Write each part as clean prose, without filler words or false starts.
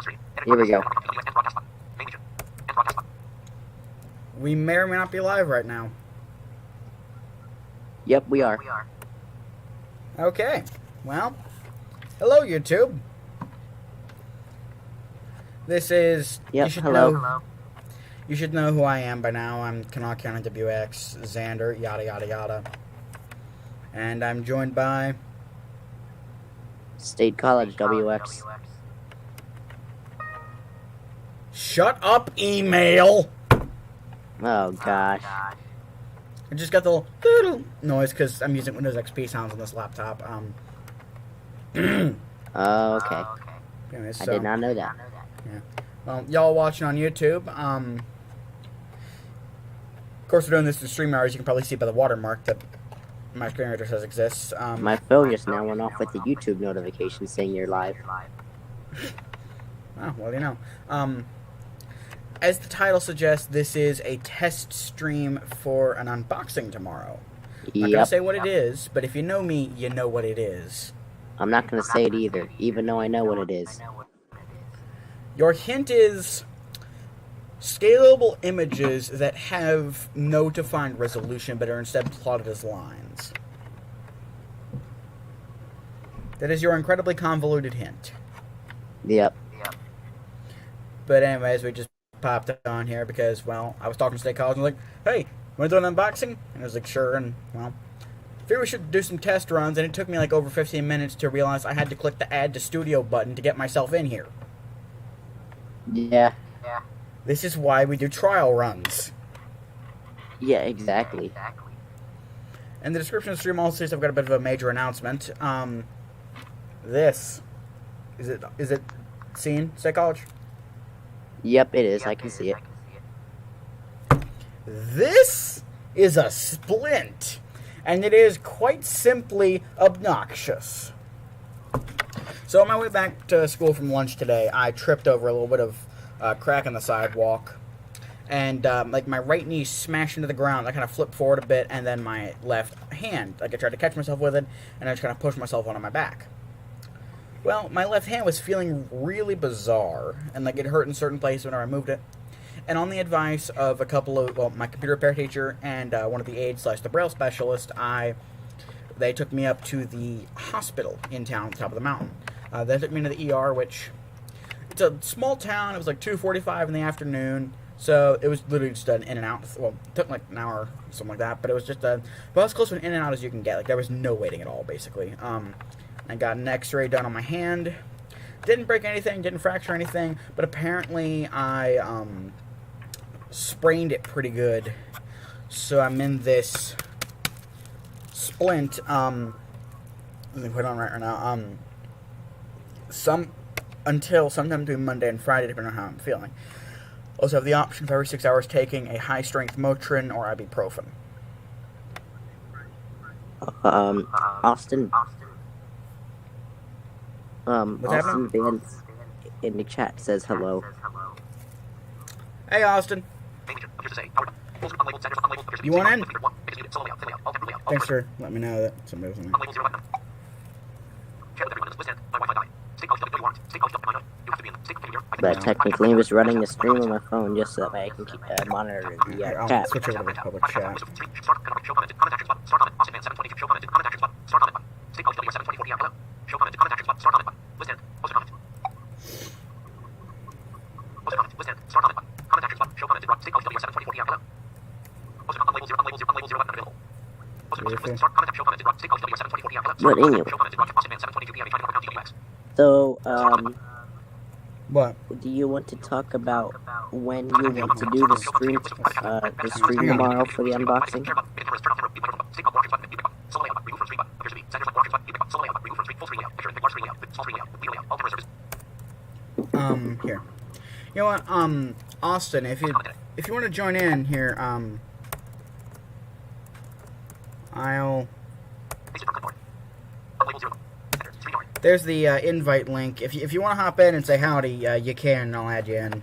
Here we go. We may or may not be live right now. Yep, we are. Okay. Well, hello YouTube. This is... Yep, You should know who I am by now. I'm Canal County WX, Xander, yada yada yada. And I'm joined by... State College WX. Shut up, email! Oh, gosh. I just got the little doodle noise because I'm using Windows XP sounds on this laptop. Oh, okay. Anyways, I did not know that. Yeah. Well, y'all watching on YouTube, of course we're doing this through StreamYard, as you can probably see by the watermark that my screen reader says exists. My phone just now went off with the YouTube notification saying you're live. Oh, well, you know. As the title suggests, this is a test stream for an unboxing tomorrow. I'm not going to say what it is, but if you know me, you know what it is. I'm not going to say it either, even though I know what it is. Your hint is scalable images that have no defined resolution, but are instead plotted as lines. That is your incredibly convoluted hint. Yep. But anyways, we just popped on here because, well, I was talking to State College and I was like, hey, want to do an unboxing? And I was like, sure, and, well, I figured we should do some test runs, and it took me like over 15 minutes to realize I had to click the Add to Studio button to get myself in here. Yeah. This is why we do trial runs. Yeah, exactly. In the description of the stream also says I've got a bit of a major announcement. This. Is it seen, State College? Yep, it is. I can see it. This is a splint, and it is quite simply obnoxious. So on my way back to school from lunch today, I tripped over a little bit of crack in the sidewalk, and like my right knee smashed into the ground. I kind of flipped forward a bit, and then my left hand, like I tried to catch myself with it, and I just kind of pushed myself onto my back. Well, my left hand was feeling really bizarre, and like it hurt in certain places whenever I moved it. And on the advice of a couple of, well, my computer repair teacher and one of the aides / the Braille specialist, they took me up to the hospital in town at the top of the mountain. They took me into the ER, which, it's a small town. It was like 2:45 in the afternoon, so it was literally just an in and out. Well, it took like an hour or something like that, but it was just about as close to an in and out as you can get. Like, there was no waiting at all, basically. I got an x-ray done on my hand. Didn't break anything, didn't fracture anything, but apparently I sprained it pretty good. So I'm in this splint. Let me put it on right now. Until sometime between Monday and Friday, depending on how I'm feeling. Also have the option of every 6 hours taking a high-strength Motrin or ibuprofen. Austin What's Austin happening? Vance in the chat says hello. Hey, Austin. You want in? Thanks for letting me know that somebody was in there. But technically, I'm just running the stream on my phone just so that way I can keep monitor the Here, I'll chat. switch over to the public chat. But anyway, so What? do you want to talk about when you want to do the stream tomorrow for the unboxing? Here. You know what, Austin, if you want to join in here, there's the invite link. If you want to hop in and say howdy, you can, and I'll add you in.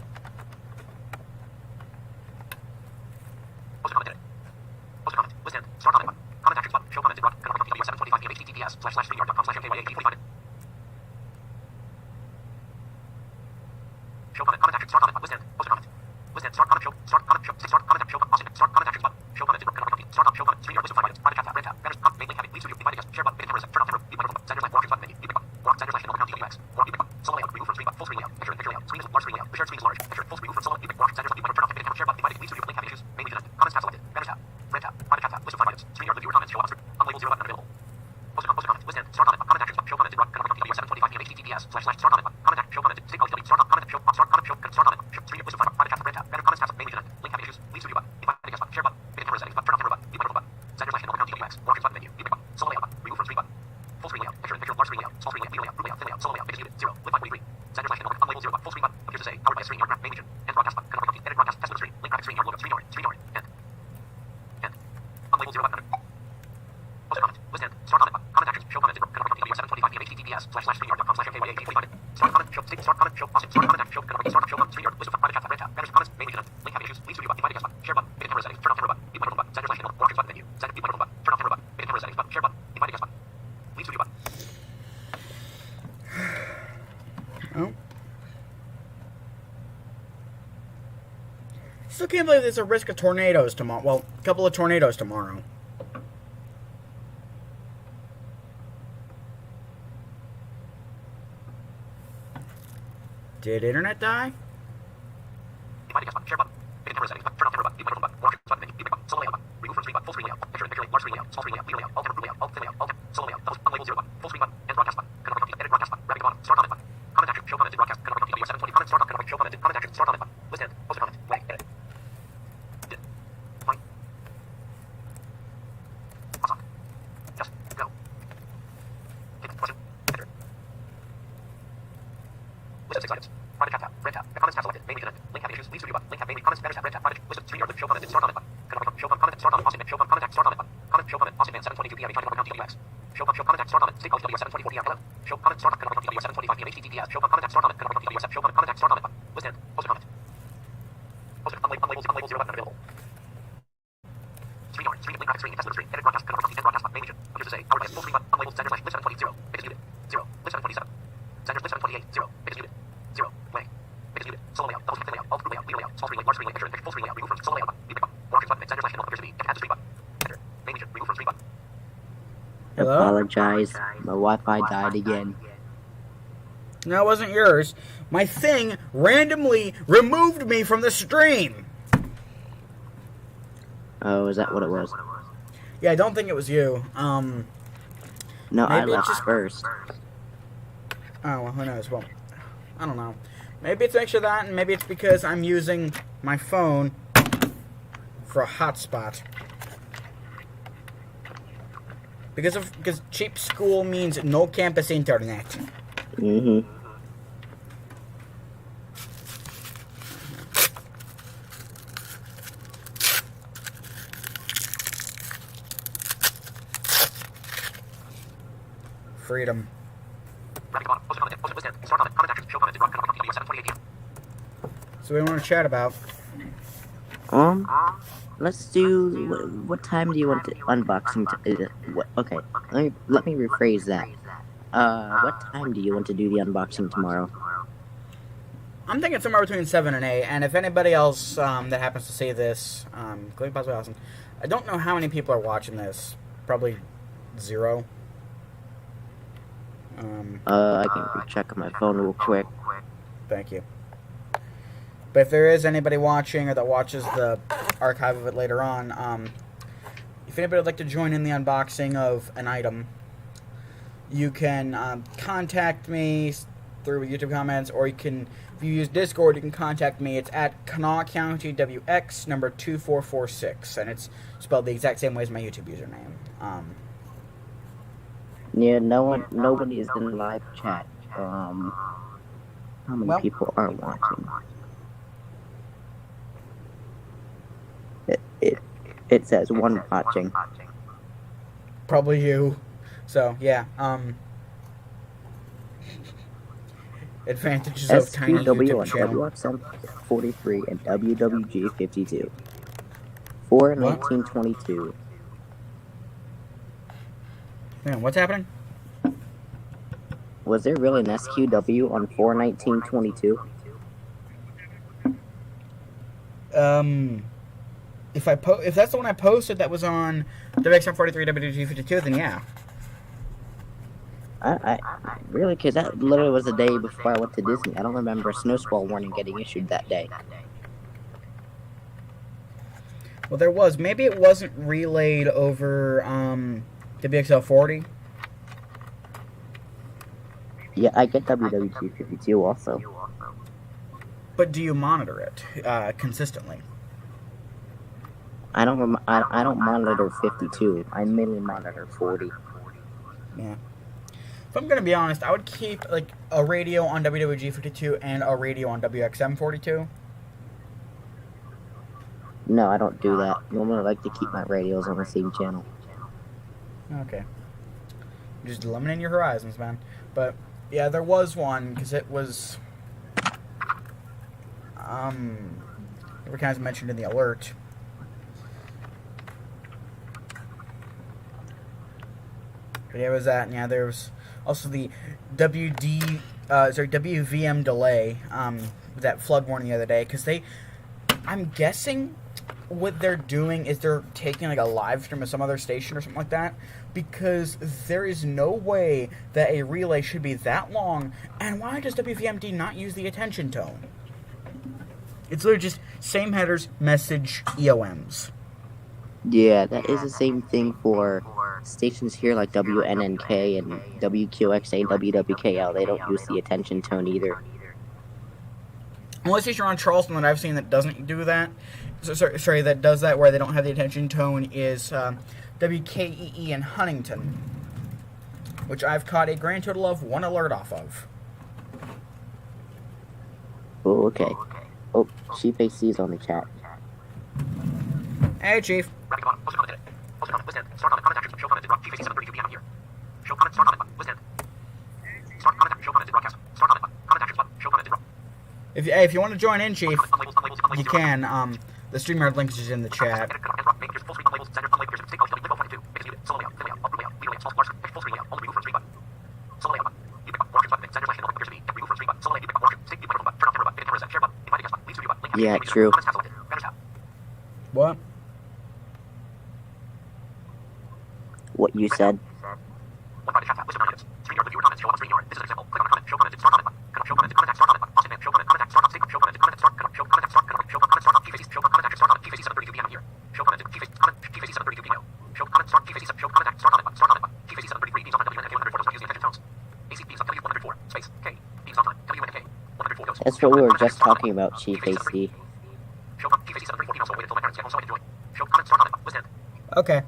Oh. Still can't believe there's a risk of tornadoes tomorrow. Well, a couple of tornadoes tomorrow. Did internet die? Hello? Apologize. My Wi-Fi died again. No, it wasn't yours. My thing randomly removed me from the stream. Oh, is that what it was? Yeah, I don't think it was you. No, I maybe it left just- first. Oh, well, who knows? Well, I don't know. Maybe it's actually that, and maybe it's because I'm using my phone for a hotspot. Because cheap school means no campus internet. Mm-hmm. Freedom. So we want to chat about. Let's do. What time do you want to unboxing? Okay, let me rephrase that. What time do you want to do the unboxing tomorrow? I'm thinking somewhere between 7 and 8, and if anybody else that happens to see this, including possibly Allison, I don't know how many people are watching this. Probably 0. I can check on my phone real quick. Thank you. But if there is anybody watching or that watches the archive of it later on, if anybody would like to join in the unboxing of an item, you can contact me through YouTube comments, or you can, if you use Discord, you can contact me. It's at Kanawha County WX number 2446, and it's spelled the exact same way as my YouTube username. Yeah, nobody is in the live chat. How many people are watching? It says one watching. Probably you. So, yeah, advantages of tiny SPW YouTube on channel. WXM 43 and WWG 52. 4/19/22. Man, what's happening? Was there really an SQW on 4/19/22? If that's the one I posted that was on WXM 43 WG 52, then yeah. I really, because that literally was the day before I went to Disney. I don't remember a snow squall warning getting issued that day. Well, there was. Maybe it wasn't relayed over WXL 40. Yeah, I get WWG 52 also. But do you monitor it consistently? I don't monitor 52. I mainly monitor 40. Yeah. If I'm gonna be honest, I would keep like a radio on WWG52 and a radio on WXM42. No, I don't do that. Normally, I like to keep my radios on the same channel. Okay. Just limiting your horizons, man. But yeah, there was one because it was they were kind of mentioned in the alert. But yeah, it was that, and yeah, there was also the WVM delay, that flood warning the other day, because I'm guessing what they're doing is they're taking like a live stream of some other station or something like that, because there is no way that a relay should be that long, and why does WVMD not use the attention tone? It's literally just same headers, message, EOMs. Yeah, that is the same thing for stations here like WNNK and WQXA and WWKL. They don't use the attention tone either. Only station around Charleston that I've seen that doesn't do that, sorry, that does that where they don't have the attention tone is WKEE in Huntington, which I've caught a grand total of 1 alert off of. Oh, okay. Oh, Chief AC's on the chat. Hey, Chief. If you want to join in, Chief, you can. The StreamYard link is just in the chat. Yeah, true. What? What you said? That's what we were just talking about, Chief AC. Okay.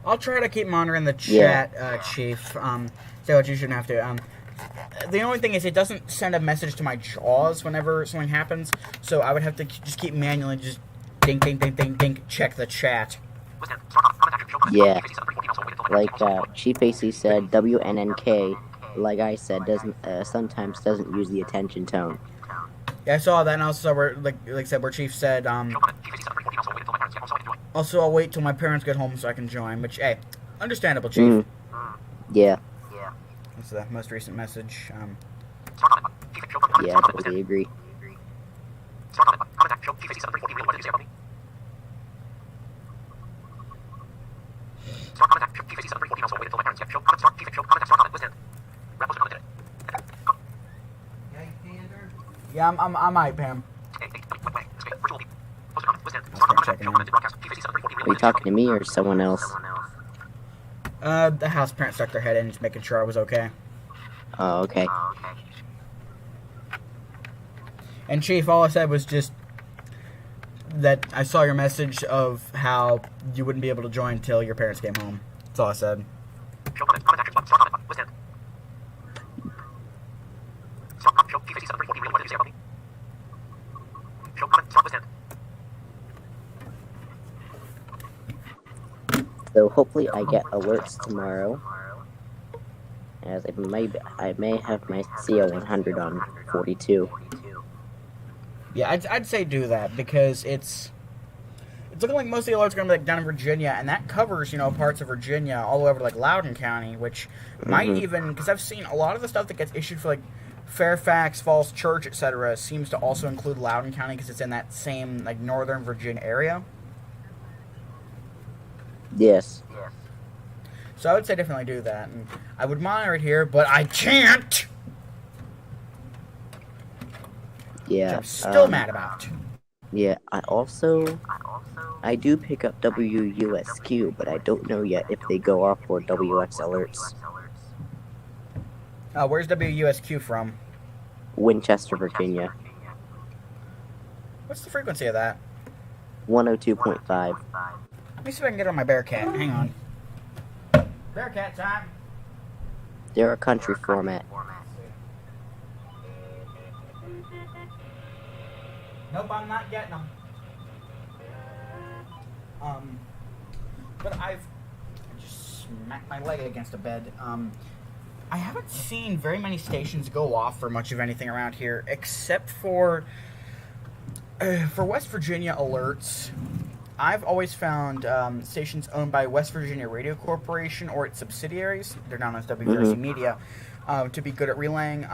I'll try to keep monitoring the chat, Chief. So you shouldn't have to. The only thing is it doesn't send a message to my JAWS whenever something happens, so I would have to just keep manually just ding, ding, ding, ding, ding, check the chat. Yeah. Like Chief AC said, WNNK, like I said, doesn't sometimes doesn't use the attention tone. Yeah, I saw that, and I also saw where, like I said, where Chief said, also, I'll wait till my parents get home so I can join, which, hey, understandable, Chief. Yeah. That's the most recent message. Yeah, I totally agree. Yeah, I might, Pam. Are you talking to me or someone else? The house parents stuck their head in, just making sure I was okay. Oh, okay. And Chief, all I said was just that I saw your message of how you wouldn't be able to join until your parents came home. That's all I said. So hopefully I get alerts tomorrow, as I may have my CO100 on 42. Yeah, I'd say do that, because it's looking like most of the alerts are going to be like down in Virginia, and that covers, parts of Virginia all the way over to like Loudoun County, which might even, because I've seen a lot of the stuff that gets issued for like Fairfax, Falls Church, etc. seems to also include Loudoun County because it's in that same like northern Virginia area. Yes. So I would say definitely do that, and I would monitor it here, but I can't. Yeah. Which I'm still mad about. Yeah, I do pick up WUSQ, but I don't know yet if they go off for WX alerts. Where's WUSQ from? Winchester, Virginia. What's the frequency of that? 102.5. Let me see if I can get on my Bearcat. Hang on. Bearcat time. They're a country format. Nope, I'm not getting them. But I just smacked my leg against a bed. I haven't seen very many stations go off for much of anything around here, except for West Virginia alerts. I've always found stations owned by West Virginia Radio Corporation or its subsidiaries, they're known as WVRC Media, to be good at relaying.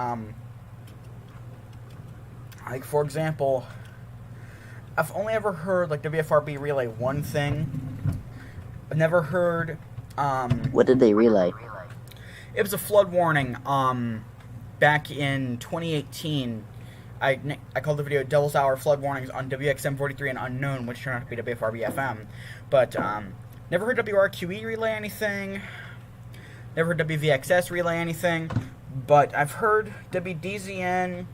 Like, for example, I've only ever heard, like, WFRB relay one thing. I've never heard... what did they relay? It was a flood warning back in 2018. I called the video Devil's Hour Flood Warnings on WXM 43 and Unknown, which turned out to be WFRB FM. But never heard WRQE relay anything. Never heard WVXS relay anything. But I've heard WDZN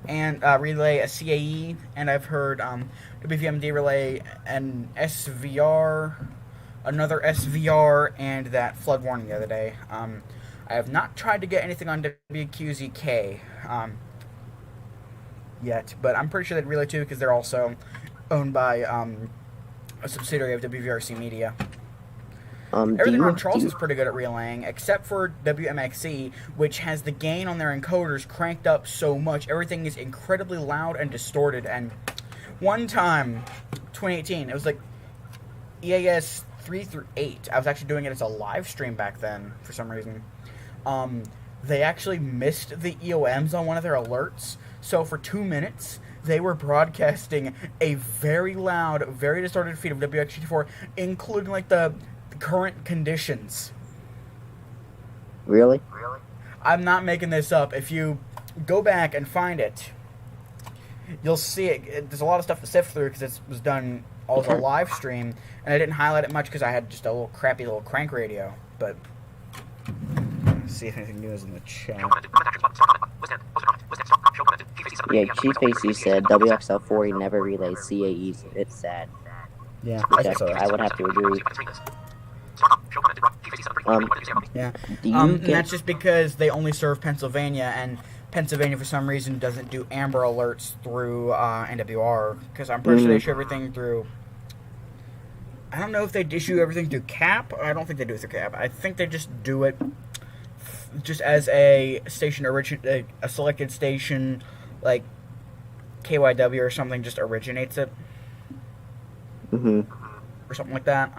and relay a CAE, and I've heard WVMD relay an SVR, another SVR, and that flood warning the other day. I have not tried to get anything on WQZK yet, but I'm pretty sure they'd relay too because they're also owned by a subsidiary of WVRC Media. Everything on Charles is pretty good at relaying, except for WMXE, which has the gain on their encoders cranked up so much. Everything is incredibly loud and distorted. And one time, 2018, it was like EAS 3 through 8. I was actually doing it as a live stream back then for some reason. They actually missed the EOMs on one of their alerts. So for 2 minutes, they were broadcasting a very loud, very distorted feed of WX84, including like the current conditions. Really? I'm not making this up. If you go back and find it, you'll see it. There's a lot of stuff to sift through because it was done all as a live stream, and I didn't highlight it much because I had just a little crappy little crank radio. But let's see if anything new is in the chat. Yeah, Chief AC said WXL40 never relays CAEs. It's sad. Yeah, I would have to agree. Yeah, and that's just because they only serve Pennsylvania, and Pennsylvania for some reason doesn't do Amber alerts through NWR, because I'm pretty sure they issue everything through... I don't know if they issue everything through CAP. I don't think they do it through CAP. I think they just do it just as a station a selected station, like KYW or something, just originates it. Or something like that.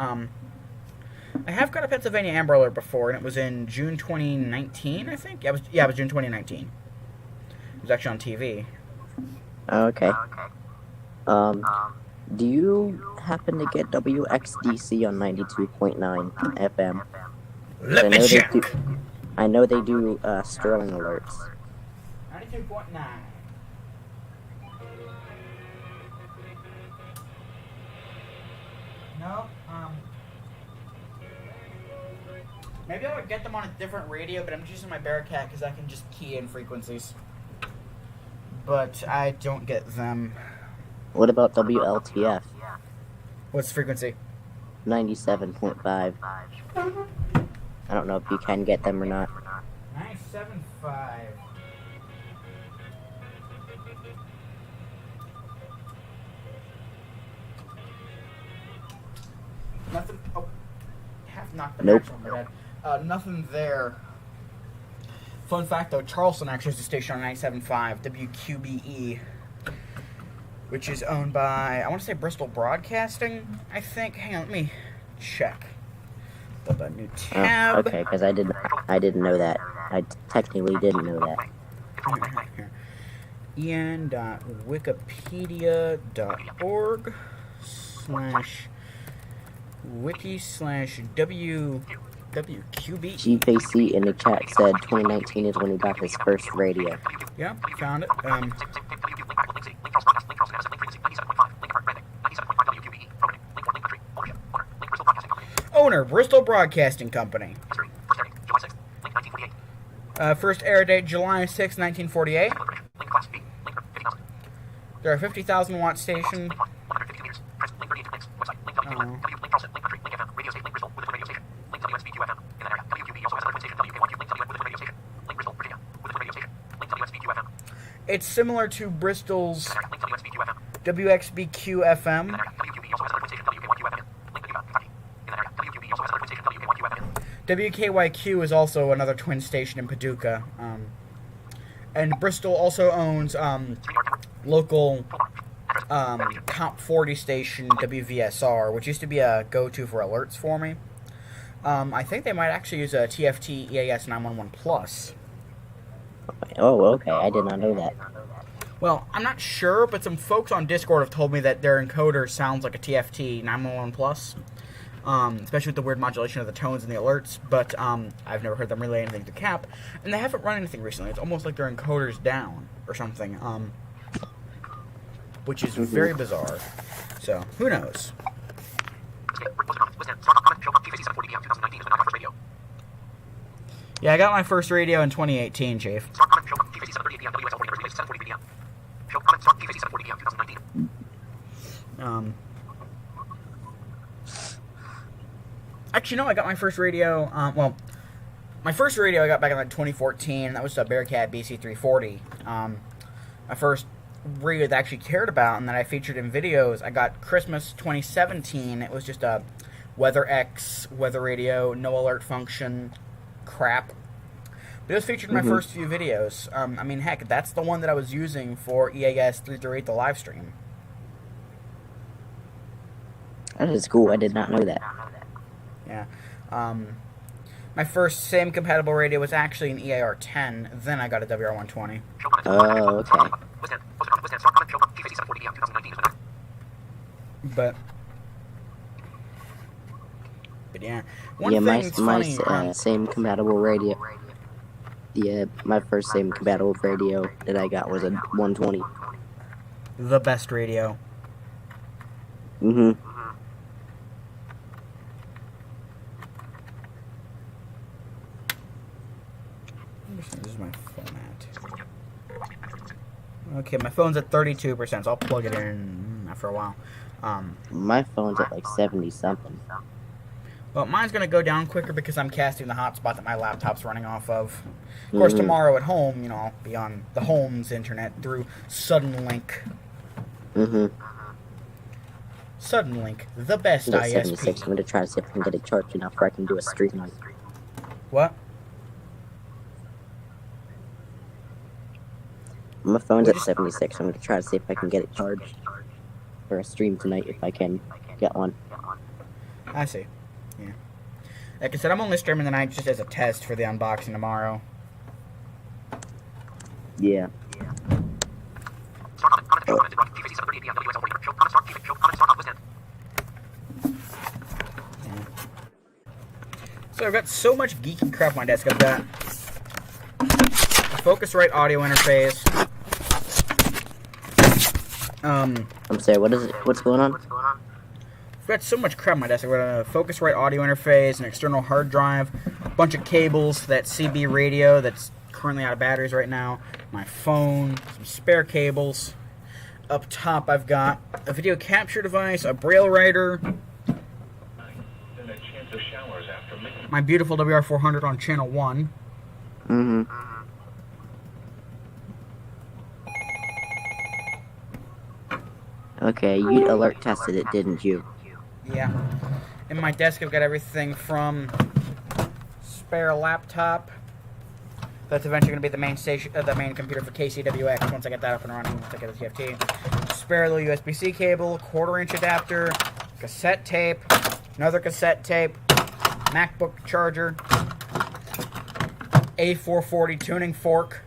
I have got a Pennsylvania Amber Alert before, and it was in June 2019, I think? Yeah, it was June 2019. It was actually on TV. Okay. Do you happen to get WXDC on 92.9 FM? Let me check! I know they do Sterling alerts. 92.9. No, maybe I would get them on a different radio, but I'm just using my Bearcat because I can just key in frequencies. But I don't get them. What about WLTF? What's the frequency? 97.5. I don't know if you can get them or not. 97.5. Nothing. Oh, half knocked the match on my head. Nothing there. Fun fact though, Charleston actually has a station on 97.5, WQBE, which is owned by, I want to say Bristol Broadcasting, I think. Hang on, let me check. The new tab. Okay, because I didn't know that. I technically didn't know that. en.wiki/wiki/WQB. GPC in the chat said 2019 is when he got his first radio. Yeah, found it. Owner, Bristol Broadcasting Company. First air date, July 6, 1948. They're a 50,000 watt station. It's similar to Bristol's WXBQ FM. WKYQ is also another twin station in Paducah. And Bristol also owns local Top 40 station WVSR, which used to be a go-to for alerts for me. I think they might actually use a TFT EAS 911 Plus. Oh, okay. I did not know that. Well, I'm not sure, but some folks on Discord have told me that their encoder sounds like a TFT 911 Plus, especially with the weird modulation of the tones and the alerts, but I've never heard them relay anything to CAP, and they haven't run anything recently. It's almost like their encoder's down or something, which is very bizarre. So, who knows? Yeah, I got my first radio in 2018, Chief. Actually, no, I got my first radio, my first radio I got back in like 2014, and that was a Bearcat BC340. My first radio that I actually cared about and that I featured in videos, I got Christmas 2017. It was just a WeatherX, weather radio, no alert function, crap. But it was featured in my first few videos. I mean, heck, that's the one that I was using for EAS 338, the live stream. That is cool. I did not know that. Yeah. My first SAM compatible radio was actually an EAR 10. Then I got a WR120. Oh, okay. But yeah, my same compatible radio. Yeah, my first same compatible radio that I got was a 120. The best radio. Mm-hmm. This is my phone at. Okay, my phone's at 32%, so I'll plug it in after a while. My phone's at like 70-something. Well, mine's going to go down quicker because I'm casting the hotspot that my laptop's running off of. Of course, tomorrow at home, you know, I'll be on the home's internet through Suddenlink. Suddenlink, the best ISP. 76. I'm going to try to see if I can get it charged enough where I can do a stream night. What? My phone's at 76. I'm going to try to see if I can get it charged for a stream tonight if I can get one. I see. Yeah. Like I said, I'm only streaming tonight just as a test for the unboxing tomorrow. Yeah. So I've got so much geeky crap on my desk. I've got a Focusrite audio interface. I'm sorry, what is it? What's going on? I've got so much crap on my desk. I've got a Focusrite audio interface, an external hard drive, a bunch of cables for that CB radio that's currently out of batteries right now, my phone, some spare cables. Up top I've got a video capture device, a braille writer, my beautiful WR400 on channel 1. Okay, you alert tested it, didn't you? Yeah. In my desk I've got everything from spare laptop. That's eventually going to be the main station, the main computer for KCWX once I get that up and running, once I get a TFT. Spare little USB-C cable, 1/4-inch adapter, cassette tape, another cassette tape, MacBook charger, A440 tuning fork,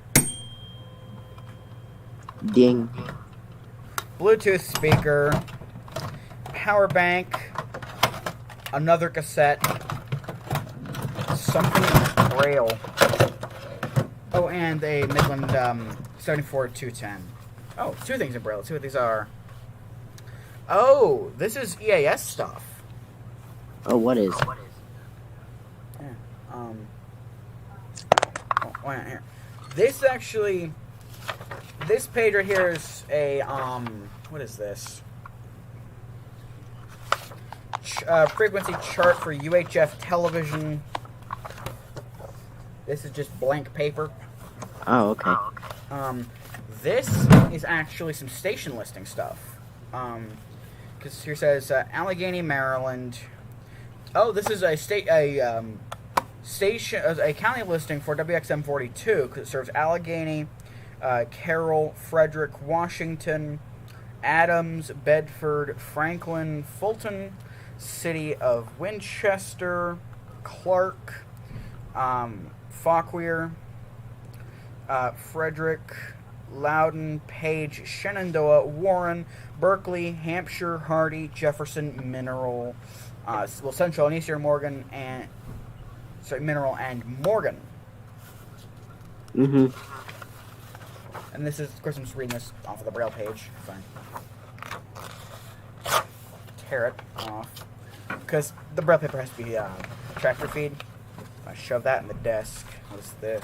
Ding. Bluetooth speaker, power bank, another cassette, something braille. Oh, and a Midland 74-210. Oh, two things in braille. Let's see what these are. Oh, this is EAS stuff. Oh, what is? Yeah. Oh, wait, here. This actually, this page right here is a what is this? Frequency chart for UHF television. This is just blank paper. Oh, okay. This is actually some station listing stuff. Because here says Allegheny, Maryland. Oh, this is a county listing for WXM 42 because it serves Allegheny, Carroll, Frederick, Washington, Adams, Bedford, Franklin, Fulton, City of Winchester, Clark, Fauquier, Frederick, Loudon, Page, Shenandoah, Warren, Berkeley, Hampshire, Hardy, Jefferson, Mineral, Central and Eastern Morgan, and Mineral and Morgan. Mm-hmm. And this is, of course, I'm just reading this off of the Braille page. Fine. Tear it off. Because the Braille paper has to be tractor feed. I shove that in the desk. What's this?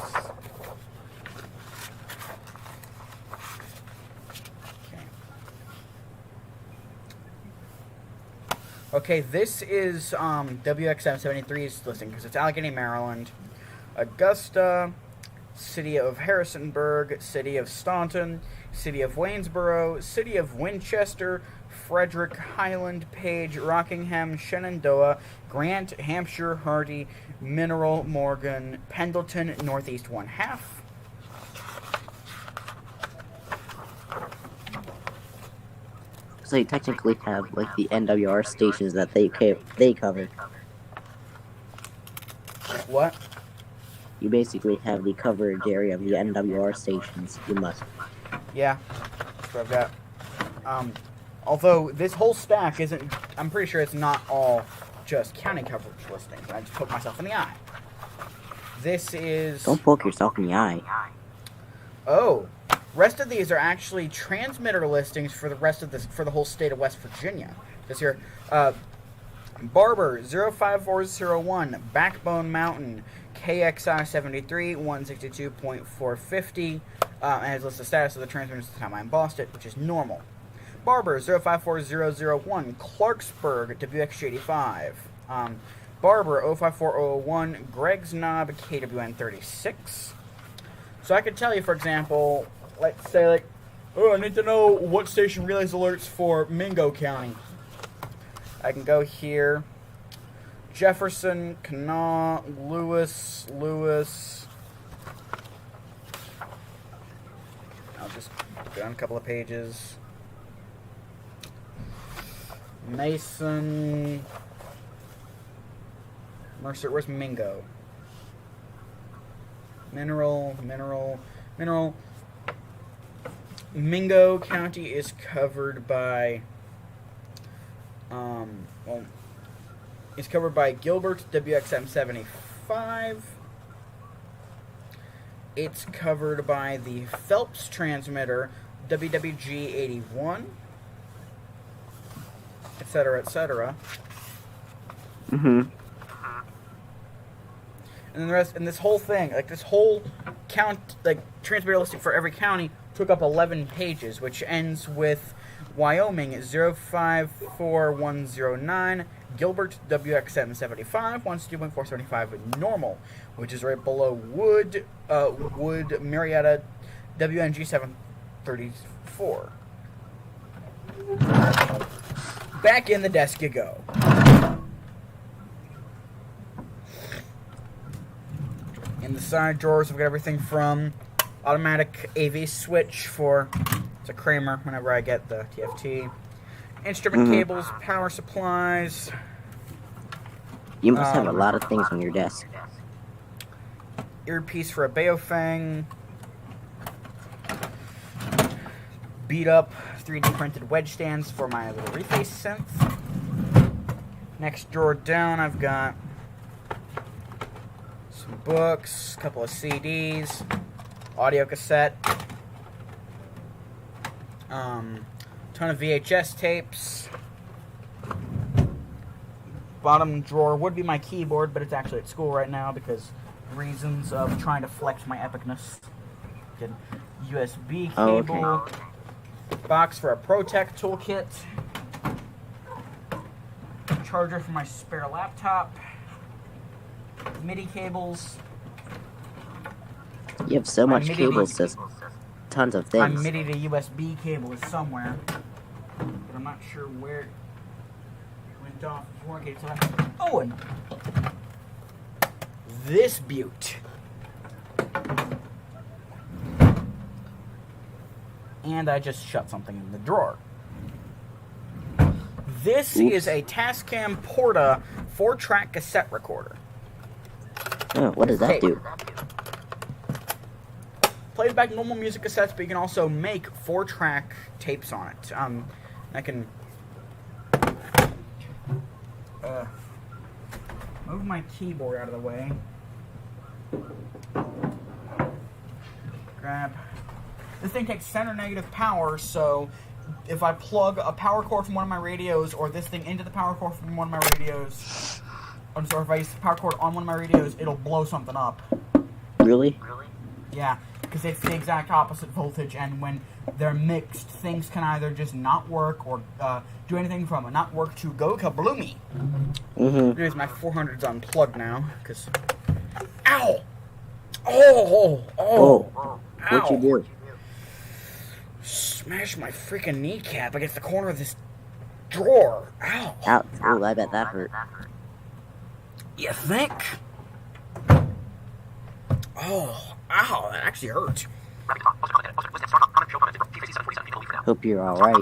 Okay, this is WXM 73's listing because it's Allegheny, Maryland, Augusta, City of Harrisonburg, City of Staunton, City of Waynesboro, City of Winchester, Frederick, Highland, Page, Rockingham, Shenandoah, Grant, Hampshire, Hardy, Mineral, Morgan, Pendleton, Northeast 1/2. So you technically have like the NWR stations that they cover. What? You basically have the coverage area of the NWR stations. You must. Yeah, that's what I've got. Although this whole stack isn't, I'm pretty sure it's not all just county coverage listings. I just poked myself in the eye. This is... Don't poke yourself in the eye. Oh, rest of these are actually transmitter listings for the rest of this, for the whole state of West Virginia. This here, Barber 05401, Backbone Mountain, KXI 73, 162.450, and has listed the status of the transmitter since the time I embossed it, which is normal. Barber 054001, Clarksburg, WXG85. Barber 054001, Greg's Knob, KWN 36. So I could tell you, for example, let's say, like, oh, I need to know what station relays alerts for Mingo County. I can go here. Jefferson, Kanawha, Lewis. I'll just go down a couple of pages. Mason. Mercer, where's Mingo? Mineral. Mingo County is covered by, it's covered by Gilbert, WXM 75. It's covered by the Phelps transmitter, WWG 81, etc., etc. Mm-hmm. And then the rest, and this whole thing, like this whole count, like transmitter listing for every county took up 11 pages, which ends with Wyoming 054109, Gilbert WXM 75, 162.475 normal, which is right below Wood Marietta WNG 734. Back in the desk you go. In the side drawers, we've got everything from automatic AV switch for, it's a Kramer whenever I get the TFT, instrument cables, power supplies. You must have a lot of things on your desk. Earpiece for a Baofeng. Beat up 3D printed wedge stands for my little reface synth. Next drawer down, I've got some books, a couple of CDs, audio cassette, ton of VHS tapes. Bottom drawer would be my keyboard, but it's actually at school right now because reasons of trying to flex my epicness. Good USB cable. Oh, okay. Box for a ProTech toolkit. Charger for my spare laptop. MIDI cables. You have so much cable system. tons of My things. MIDI to USB cable is somewhere, but I'm not sure where it went off. Okay, so oh, and this beaut. And I just shut something in the drawer. This is a Tascam Porta 4-track cassette recorder. Oh, what does that do? Plays back normal music cassettes, but you can also make 4-track tapes on it. I can move my keyboard out of the way. Grab. This thing takes center negative power, so if I plug a power cord from one of my radios or this thing into the power cord from one of my radios, I'm sorry, if I use the power cord on one of my radios, it'll blow something up. Really? Yeah, because it's the exact opposite voltage, and when they're mixed, things can either just not work or do anything from a not work to go kabloomy. Anyways, my 400's unplugged now, because... Ow! Oh! What'd you do? Smash my freaking kneecap against the corner of this drawer. Ow. Ouch. Oh, I bet that hurt. You think? Oh, ow, that actually hurt. Hope you're alright.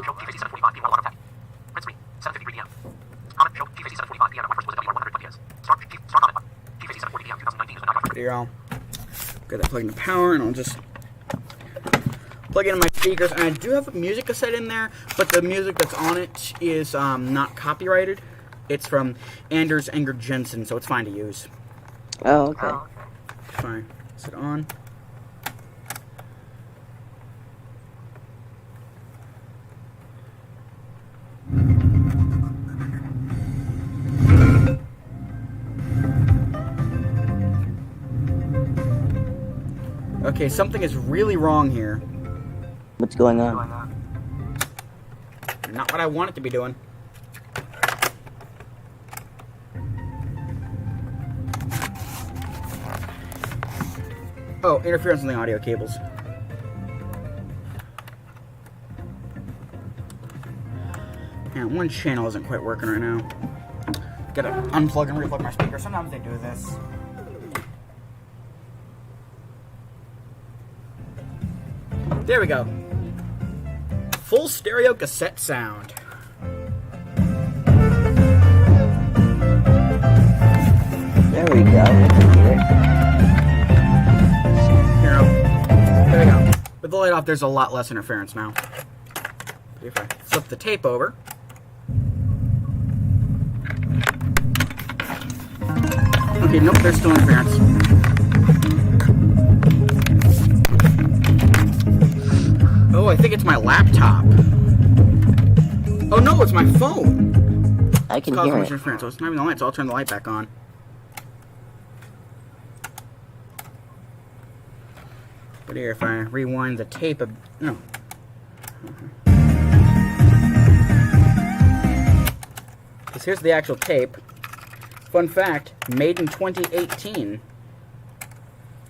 Here, I'll get that plugged into power, and I'll just plug in my speakers. And I do have a music cassette in there, but the music that's on it is not copyrighted. It's from Anders Enger Jensen, so it's fine to use. Oh, okay. Fine. Is it on? Okay, something is really wrong here. What's going on? Not what I want it to be doing. Oh, interference on the audio cables. Yeah, one channel isn't quite working right now. Gotta unplug and replug my speaker. Sometimes they do this. There we go. Full stereo cassette sound. There we go. I can hear it. There we go. With the light off, there's a lot less interference now. If I flip the tape over. Okay, nope, there's still interference. Oh, I think it's my laptop. Oh no, it's my phone. I can It's causing hear much it. interference. So it's not even the light, so I'll turn the light back on. But here, if I rewind the tape, no. Because here's the actual tape. Fun fact, made in 2018.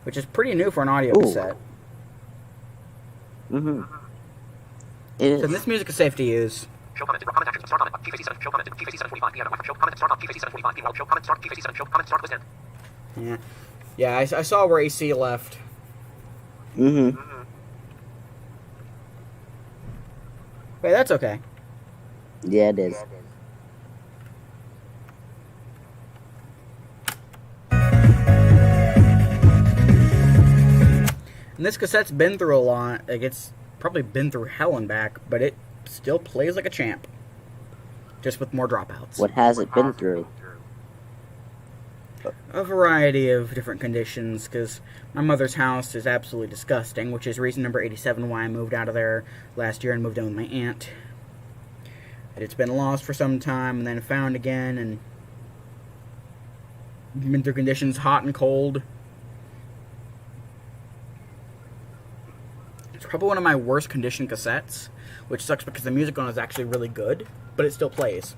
Which is pretty new for an audio cassette. Mm-hmm. It is. So this music is safe to use. Yeah. Yeah, I saw where AC left. Mm-hmm. Wait, that's okay. Yeah, it is. And this cassette's been through a lot. Like, it's probably been through hell and back, but it still plays like a champ. Just with more dropouts. What has it been through? A variety of different conditions, because my mother's house is absolutely disgusting, which is reason number 87 why I moved out of there last year and moved in with my aunt. And it's been lost for some time and then found again, and been through conditions hot and cold. It's probably one of my worst conditioned cassettes, which sucks because the music on it is actually really good, but it still plays.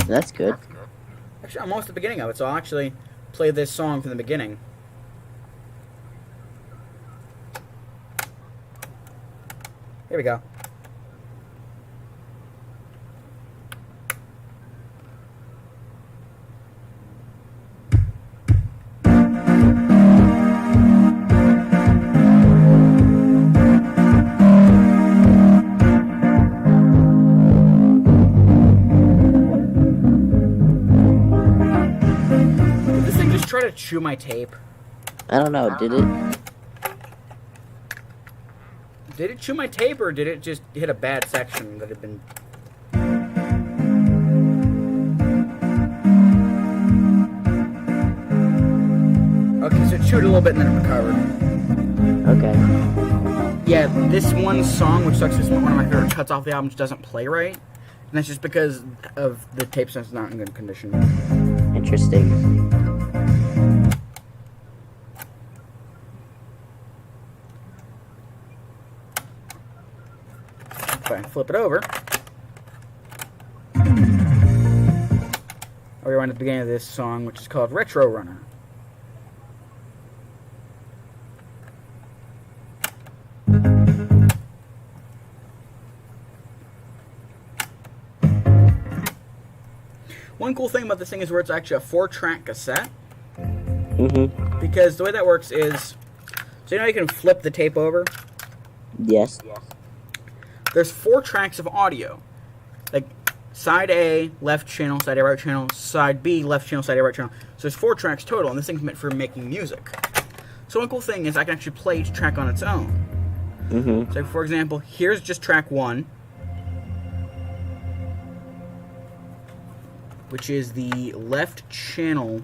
That's good. Actually, I'm almost at the beginning of it, so I'll actually play this song from the beginning. Here we go. Did this thing just try to chew my tape? I don't know, did it? Did it chew my tape, or did it just hit a bad section that had been... Okay, so it chewed a little bit and then it recovered. Okay. Yeah, this one song, which sucks, is one of my favorite cuts off the album, just doesn't play right. And that's just because of the tape sense not in good condition. Interesting. If I flip it over, I'll rewind at the beginning of this song, which is called Retro Runner. One cool thing about this thing is where it's actually a 4-track cassette. Mm-hmm. Because the way that works is, so you know you can flip the tape over? Yes. There's 4 tracks of audio. Like, side A, left channel, side A, right channel, side B, left channel, side A, right channel. So there's 4 tracks total, and this thing's meant for making music. So one cool thing is I can actually play each track on its own. Mm-hmm. So for example, here's just track 1, which is the left channel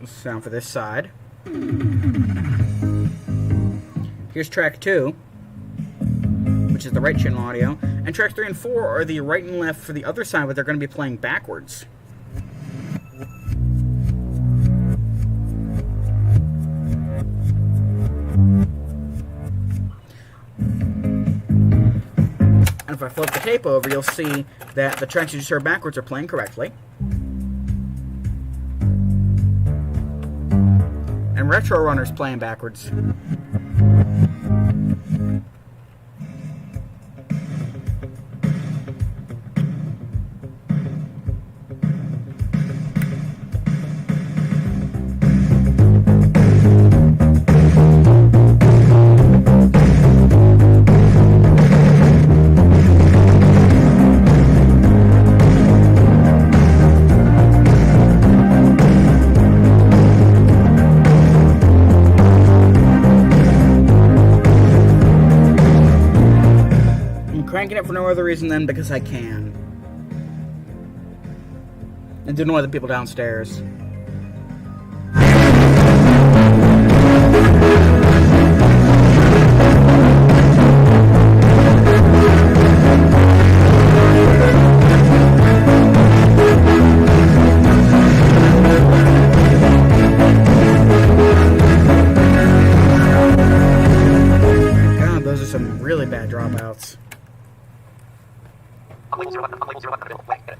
sound for this side. Here's track 2, which is the right channel audio, and track 3 and 4 are the right and left for the other side, but they're going to be playing backwards. And if I flip the tape over, you'll see that the tracks you just heard backwards are playing correctly. And Retro Runner's playing backwards. Cranking it for no other reason than because I can. And to annoy the people downstairs. God, those are some really bad dropouts. Unlabeled 0 button, unlabeled 0 button, available, blank, edit.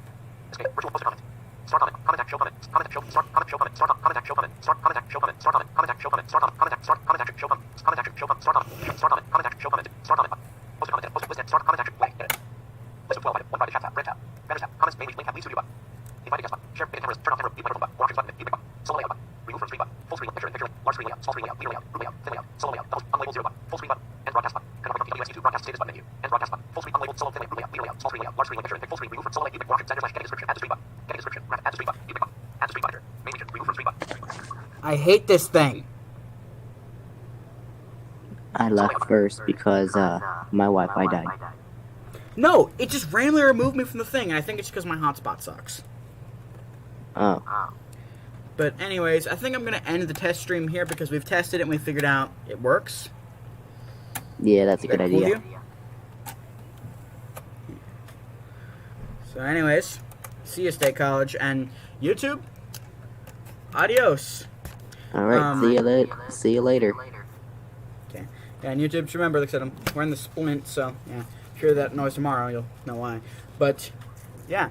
Escape, virtual poster comment. Start comment, contact show comment, contact show, start, contact show comment, start, contact show comment, start, contact show comment, start comment, contact show comment, start, contact, start, contact show comment, contact show comment, start comment, contact show comment, start comment, poster comment, poster list, start, contact, blank, edit. List of 12 items, 1 by the chat tab, red tab, banner tab, comments, main link tab, lead studio button. Invite a guest button, share, big cameras, turn off camera, mute microphone button, watch button, mute button, solo layout button, remove from screen button, full screen, picture, large screen layout, small screen layout, leader layout, room layout, thin layout, solo layout, double, unlabeled 0 button, full screen button, end broadcast button, convert from PWS YouTube broadcast status button menu, end broadcast button, full screen, unlabeled, solo, thin layout, room layout, leader layout, small screen layout, large screen, picture, full screen, remove from solo layout, mute watch, center slash, getting description, add to screen button, getting description, add to screen button, mute button, add to screen monitor, main region, remove from screen button. I hate this thing. I left first because my Wi-Fi died. No, it just randomly removed me from the thing, and I think it's because my hotspot sucks. Oh. But anyways, I think I'm going to end the test stream here because we've tested it and we figured out it works. Yeah, that's a good Cool with idea. you? So anyways, see you, State College, and YouTube, adios. Alright, see you later. Okay. Yeah, and YouTube, just remember, like I said, I'm wearing the splint, so yeah, if you hear that noise tomorrow, you'll know why. But yeah,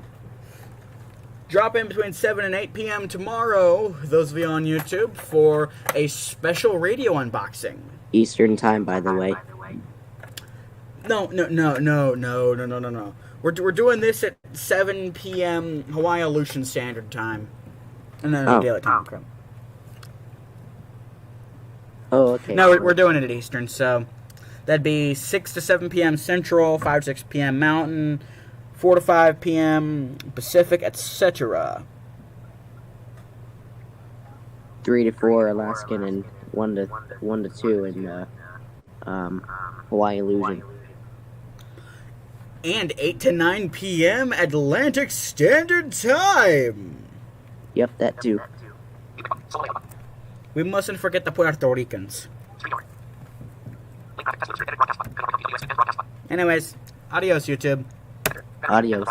drop in between 7 and 8 p.m. tomorrow, those of you on YouTube, for a special radio unboxing. Eastern time, by the way. No. We're doing this at 7 p.m. Hawaii Aleutian Standard Time. And then Oh. Daylight Time. Okay. Oh, okay. No, we're doing it at Eastern, so that'd be 6 to 7 p.m. Central, 5 to 6 p.m. Mountain, 4 to 5 p.m. Pacific, etc. 3 to 4 Alaskan and 1 to 2 in Hawaii Illusion. And 8 to 9 p.m. Atlantic Standard Time. Yep, that too. We mustn't forget the Puerto Ricans. Anyways, adios, YouTube. Adios.